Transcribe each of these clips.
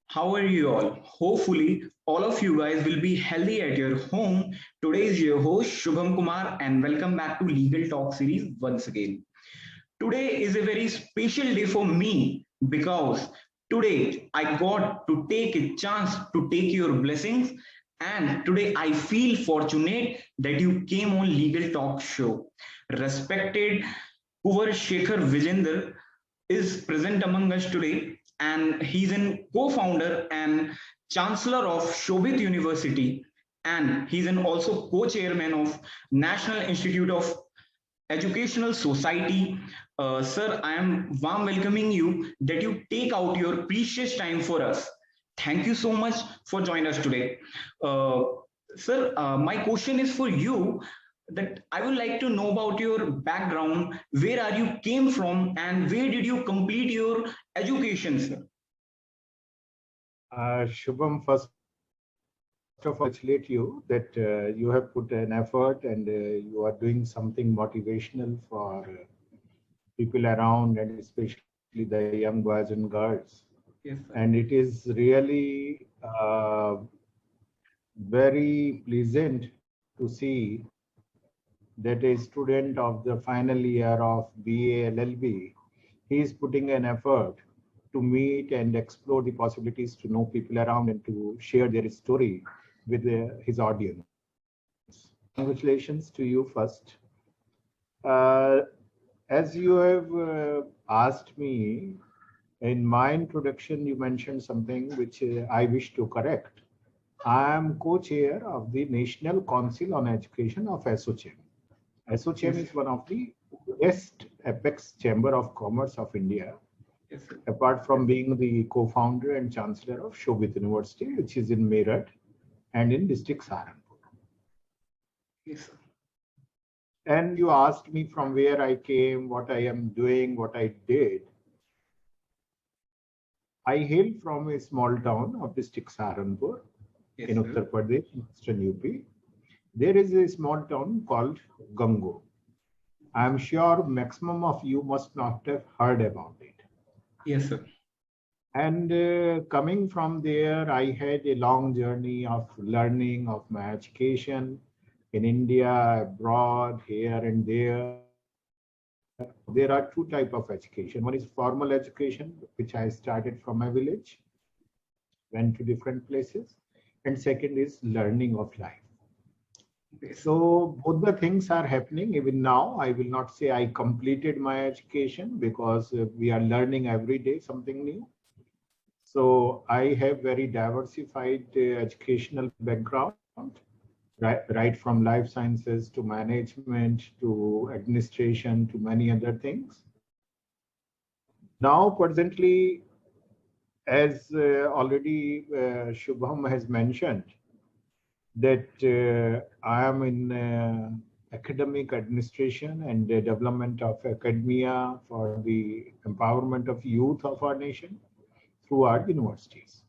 How are you all? Hopefully, all of you guys will be healthy at your home. Today is your host Shubham Kumar, and welcome back to Legal Talk series once again. Today is a very special day for me because today I got to take a chance to take your blessings, and today I feel fortunate that you came on Legal Talk show. Respected Kuvar Shekhar Vijender is present among us today, and he's a co-founder and chancellor of Shobit University, and he's an also co-chairman of National Institute of Educational Society. Sir, I am warm welcoming you that you take out your precious time for us. Thank you so much for joining us today. Uh, Sir, my question is for you that I would like to know about your background. Where are you came from and where did you complete your education, sir? Shubham, first of all, congratulate you that you have put an effort and you are doing something motivational for people around and especially the young boys and girls. Yes, And sir. it is really very pleasant to see that a student of the final year of BA LLB, he is putting an effort to meet and explore the possibilities to know people around and to share their story with his audience. Congratulations to you first. Uh, as you have asked me, in my introduction, you mentioned something which I wish to correct. I am co-chair of the National Council on Education of ASSOCHAM. ASSOCHAM Yes, is one of the best apex chamber of commerce of India, yes, sir. apart from being the co-founder and chancellor of Shobit University, which is in Meerut and in district Saharanpur. Yes, sir. And you asked me from where I came, what I am doing, what I did. I hail from a small town of district Saharanpur Yes, in sir. Uttar Pradesh, Eastern UP. There is a small town called Gango. I am sure maximum of you must not have heard about it. Yes, sir. And coming from there, I had a long journey of learning of my education in India, abroad, here and there. There are two types of education. One is formal education, which I started from my village, went to different places. And second is learning of life. Yes, sir. So both the things are happening even now. I will not say I completed my education because we are learning every day something new. So I have very diversified educational background, right from life sciences to management to administration to many other things. Now, presently, as already Shubham has mentioned, that I am in academic administration and the development of academia for the empowerment of youth of our nation through our universities.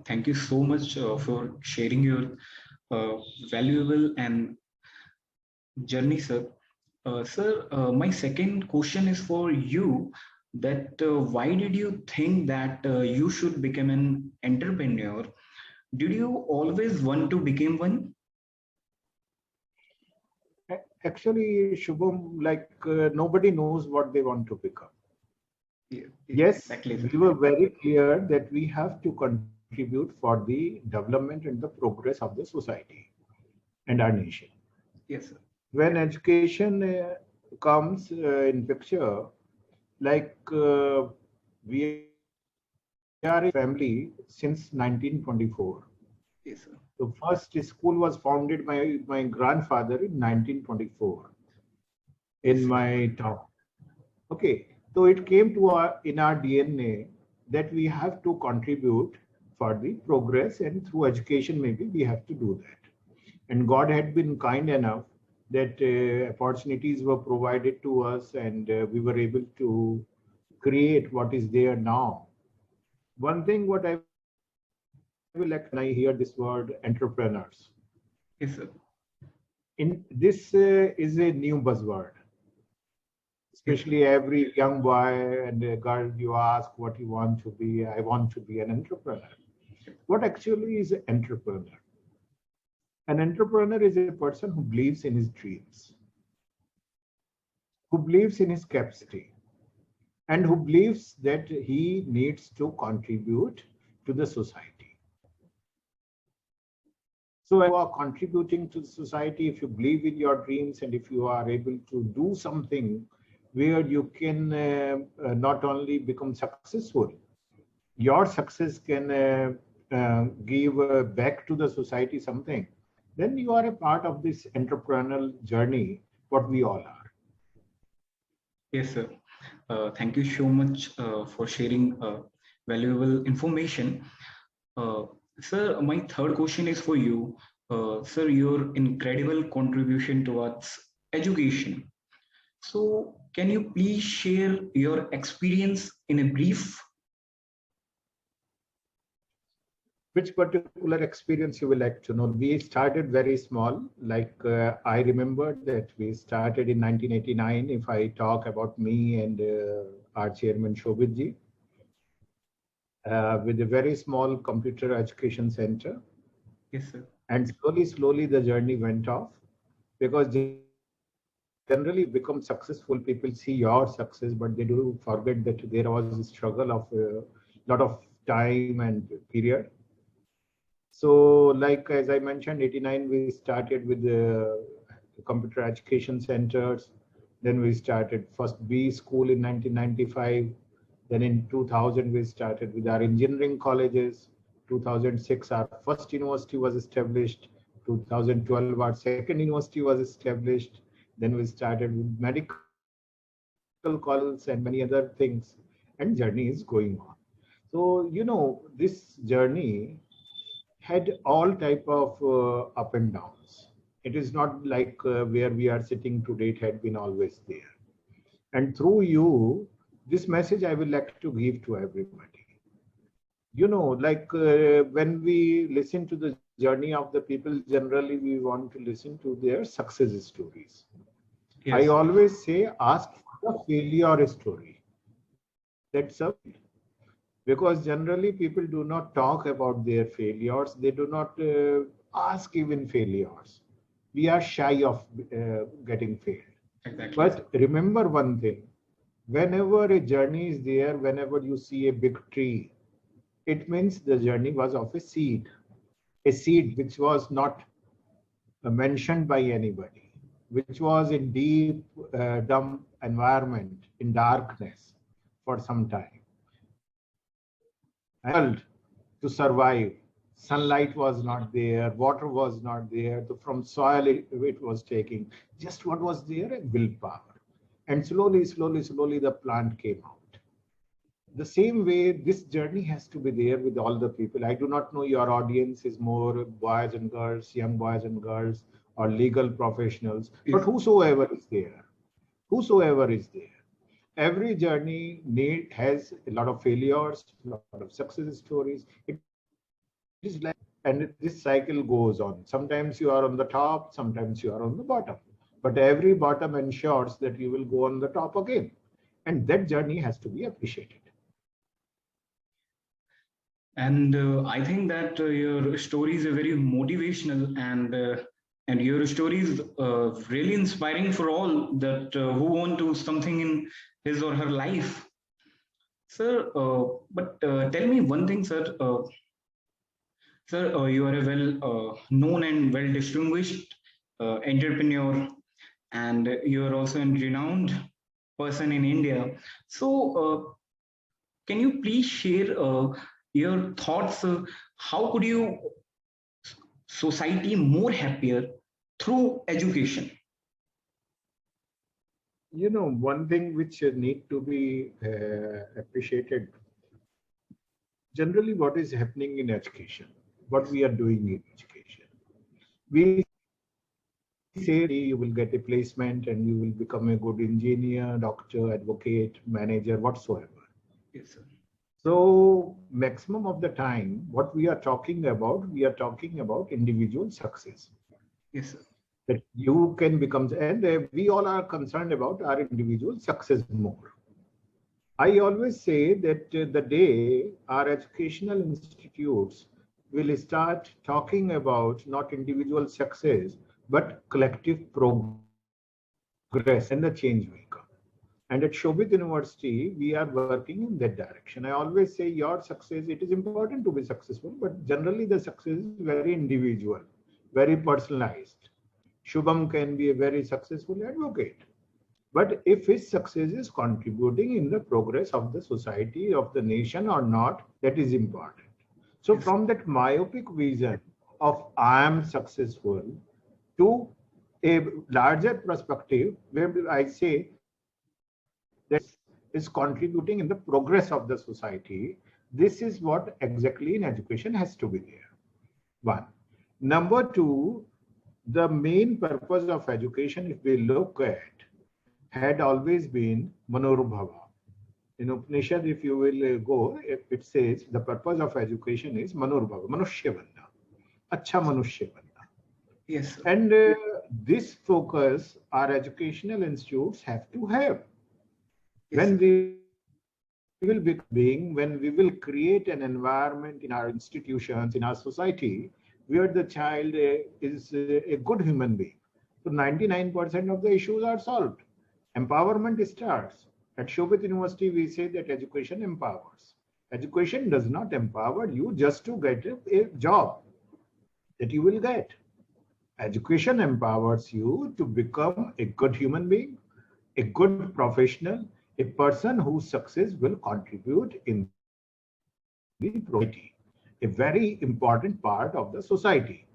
Thank you so much for sharing your uh, valuable and journey, sir. Sir, my second question is for you that why did you think that you should become an entrepreneur? Did you always want to become one? Actually, Shubham, like nobody knows what they want to become. Yeah, Yes, exactly, sir. we were very clear that we have to contribute for the development and the progress of the society and our nation. Yes, sir. When education comes in picture, like we are a family since 1924. Yes, sir. The first school was founded by my grandfather in 1924 in Yes, sir. my town. Okay, so it came to our in our DNA that we have to contribute for the progress, and through education, maybe we have to do that. And God had been kind enough that opportunities were provided to us, and we were able to create what is there now. One thing what I will like when I hear this word entrepreneurs. Yes, sir. In this is a new buzzword. Yes, Especially every young boy and a girl, you ask what you want to be. I want to be an entrepreneur. What actually is an entrepreneur? An entrepreneur is a person who believes in his dreams, who believes in his capacity, and who believes that he needs to contribute to the society. So if you are contributing to the society, if you believe in your dreams, and if you are able to do something where you can not only become successful, your success can give back to the society something, then you are a part of this entrepreneurial journey, what we all are. yes, sir. Thank you so much for sharing valuable information. Sir, my third question is for you. Sir, your incredible contribution towards education. So, can you please share your experience in a brief? Which particular experience you will like to know? We started very small. Like I remember that we started in 1989. If I talk about me and our chairman Shobit ji, with a very small computer education center. Yes, sir. And slowly the journey went off, because generally become successful, people see your success, but they do forget that there was a struggle of a lot of time and period. So like as I mentioned, 89 we started with the computer education centers. Then we started first B school in 1995. Then in 2000 we started with our engineering colleges. 2006 our first university was established. 2012 our second university was established. Then we started with medical colleges and many other things, and journey is going on. So this journey had all type of up and downs. It is not like where we are sitting today, it had been always there. And through you, this message I would like to give to everybody. Like when we listen to the journey of the people, generally we want to listen to their success stories. Yes. I always say, ask for the failure story. That's a because generally people do not talk about their failures. They do not ask even failures. We are shy of getting failed. Exactly. But remember one thing, whenever a journey is there, whenever you see a big tree, it means the journey was of a seed which was not mentioned by anybody, which was in deep, dumb environment, in darkness for some time. And to survive, sunlight was not there, water was not there, from soil it was taking. Just what was there? A willpower. And slowly the plant came out. The same way, this journey has to be there with all the people. I do not know your audience is more boys and girls, young boys and girls, or legal professionals, but whosoever is there, every journey has a lot of failures, a lot of success stories. It is like, and this cycle goes on. Sometimes you are on the top, sometimes you are on the bottom, but every bottom ensures that you will go on the top again. And that journey has to be appreciated. And I think that your stories are very motivational, and your story is really inspiring for all that who want to do something in his or her life. Sir, but tell me one thing, sir. Sir, you are a well known and well distinguished entrepreneur, and you are also a renowned person in India. So, can you please share your thoughts? How could you society more happier through education? One thing which need to be appreciated, generally what is happening in education, what we are doing in education. We say you will get a placement and you will become a good engineer, doctor, advocate, manager, whatsoever. Yes, sir. So maximum of the time, what we are talking about individual success. Yes, sir. That you can become, and we all are concerned about our individual success more. I always say that the day our educational institutes will start talking about not individual success, but collective progress, and the change will come. And at Shobit University, we are working in that direction. I always say your success, it is important to be successful, but generally the success is very individual, very personalized. Shubham can be a very successful advocate. But if his success is contributing in the progress of the society, of the nation or not, that is important. So Yes. from that myopic vision of I am successful to a larger perspective where I say that is contributing in the progress of the society, this is what exactly in education has to be there. One. Number two, the main purpose of education, if we look at, had always been Manobhava. In Upanishad, if you will go, it says the purpose of education is Manobhava, Manushya Banna, Acha Manushya Banna. Yes, sir. And this focus our educational institutes have to have. Yes, When sir. we will be being, when we will create an environment in our institutions, in our society, where the child is a good human being. So 99% of the issues are solved. Empowerment starts. At Shobit University, we say that education empowers. Education does not empower you just to get a job that you will get. Education empowers you to become a good human being, a good professional, a person whose success will contribute in the society, a very important part of the society.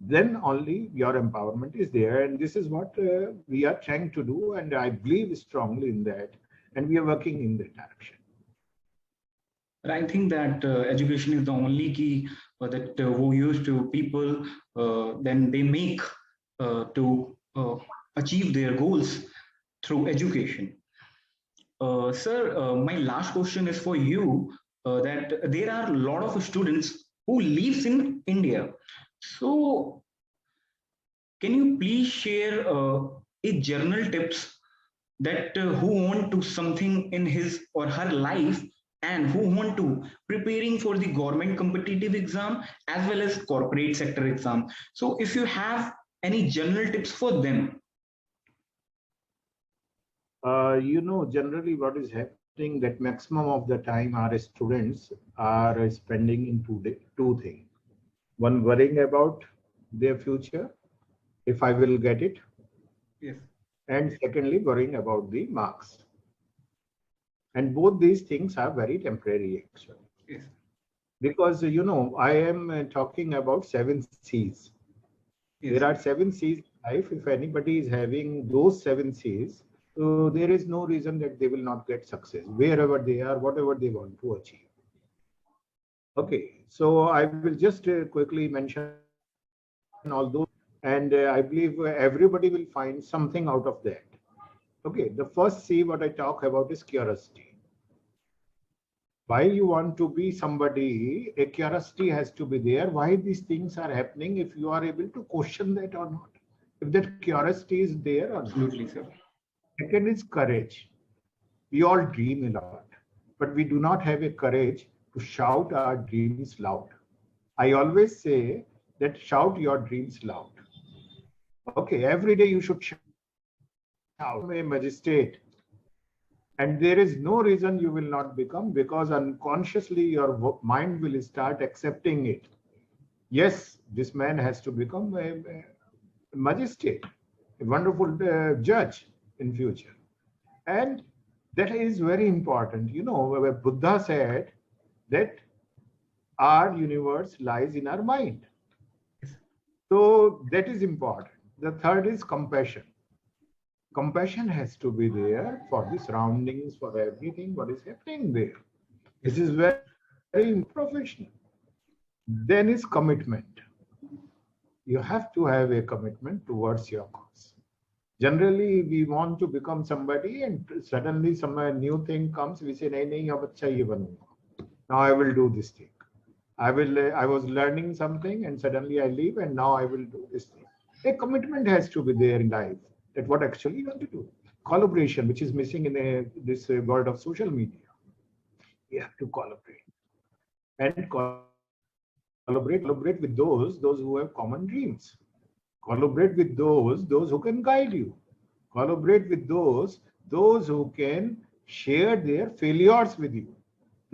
Then only your empowerment is there. And this is what we are trying to do. And I believe strongly in that. And we are working in that direction. I think that education is the only key that who used to people then they make to achieve their goals through education. Sir, my last question is for you. That there are a lot of students who lives in India. So, can you please share a journal tips that who want to something in his or her life and who want to preparing for the government competitive exam as well as corporate sector exam. So, if you have any journal tips for them. Generally what is happening that maximum of the time our students are spending in two things. One, worrying about their future, if I will get it. Yes. And secondly, worrying about the marks. And both these things are very temporary actually. Yes. Because, I am talking about 7 C's. Yes. There are 7 C's in life. If anybody is having those 7 C's, so there is no reason that they will not get success wherever they are, whatever they want to achieve. Okay, so I will just quickly mention all those, and I believe everybody will find something out of that. Okay, the first C, what I talk about is curiosity. Why you want to be somebody, a curiosity has to be there. Why these things are happening, if you are able to question that or not. If that curiosity is there or not. Absolutely, sir. Second is courage. We all dream a lot, but we do not have a courage to shout our dreams loud. I always say that shout your dreams loud. Okay, every day you should shout a magistrate. And there is no reason you will not become, because unconsciously your mind will start accepting it. Yes, this man has to become a magistrate, a wonderful judge in future. And that is very important. Where Buddha said that our universe lies in our mind. So that is important. The third is compassion. Compassion has to be there for the surroundings, for everything what is happening there. This is very professional. Then is commitment. you have to have a commitment towards your cause. Generally, we want to become somebody, and suddenly some new thing comes. We say, "Nahi, nahi, ab acha ye banunga. Now I will do this thing. I was learning something, and suddenly I leave, and now I will do this thing." A commitment has to be there in life. That what actually you want to do. Collaboration, which is missing in this world of social media. You have to collaborate and collaborate with those who have common dreams. Collaborate with those who can guide you. Collaborate with those who can share their failures with you.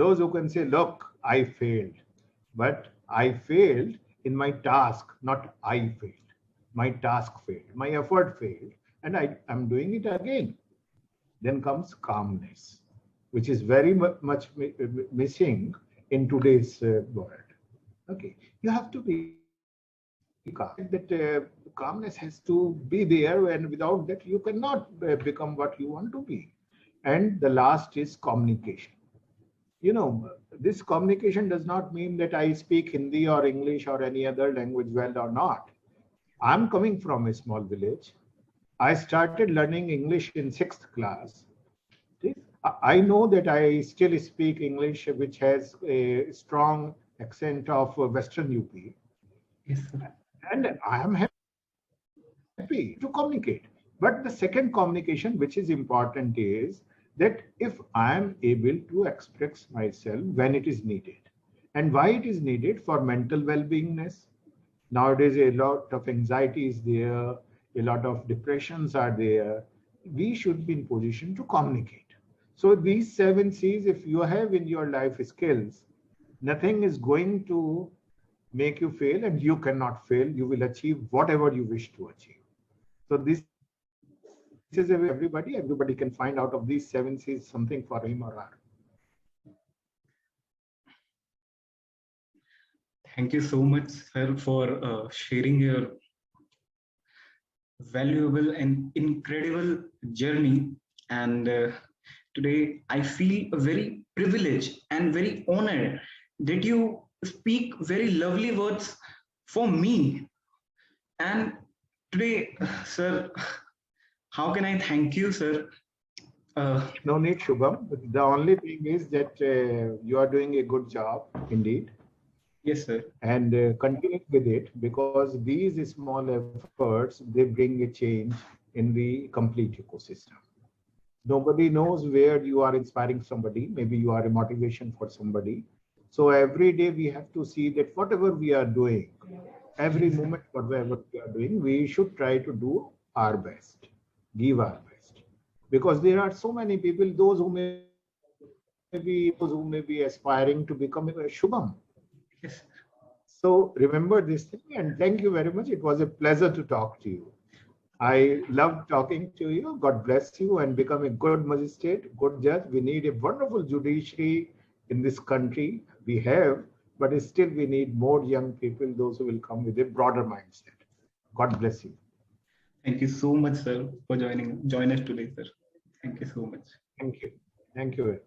Those who can say, "Look, I failed, but I failed in my task, not I failed. My task failed, my effort failed, and I'm doing it again." Then comes calmness, which is very much missing in today's world. Okay, you have to be calm. That calmness has to be there, and without that, you cannot become what you want to be. And the last is communication. You know, this communication does not mean that I speak Hindi or English or any other language well or not. I'm coming from a small village. I started learning English in 6th class. I know that I still speak English, which has a strong accent of Western UP. Yes, sir. And I am happy to communicate. But the second communication, which is important, is that if I am able to express myself when it is needed. And why it is needed? For mental well-beingness. Nowadays, a lot of anxiety is there, a lot of depressions are there. We should be in position to communicate. So these 7 C's, if you have in your life skills, nothing is going to make you fail, and you cannot fail. You will achieve whatever you wish to achieve. So this is everybody can find out of these 7 C's something for him or her. Thank you so much, sir, for sharing your valuable and incredible journey. And today I feel very privileged and very honored that you speak very lovely words for me. And today, sir, how can I thank you, sir? No need, Shubham. The only thing is that you are doing a good job indeed. Yes, sir. And continue with it, because these small efforts, they bring a change in the complete ecosystem. Nobody knows where you are inspiring somebody. Maybe you are a motivation for somebody. So every day we have to see that whatever we are doing, every moment, whatever we are doing, we should try to do our best, give our best. Because there are so many people, those who may be aspiring to become a Shubham. Yes. So remember this thing, and thank you very much. It was a pleasure to talk to you. I love talking to you. God bless you, and become a good magistrate, good judge. We need a wonderful judiciary in this country. We have, but still we need more young people, those who will come with a broader mindset. God bless you. Thank you so much, sir, for joining us today, sir. Thank you so much. Thank you. Thank you.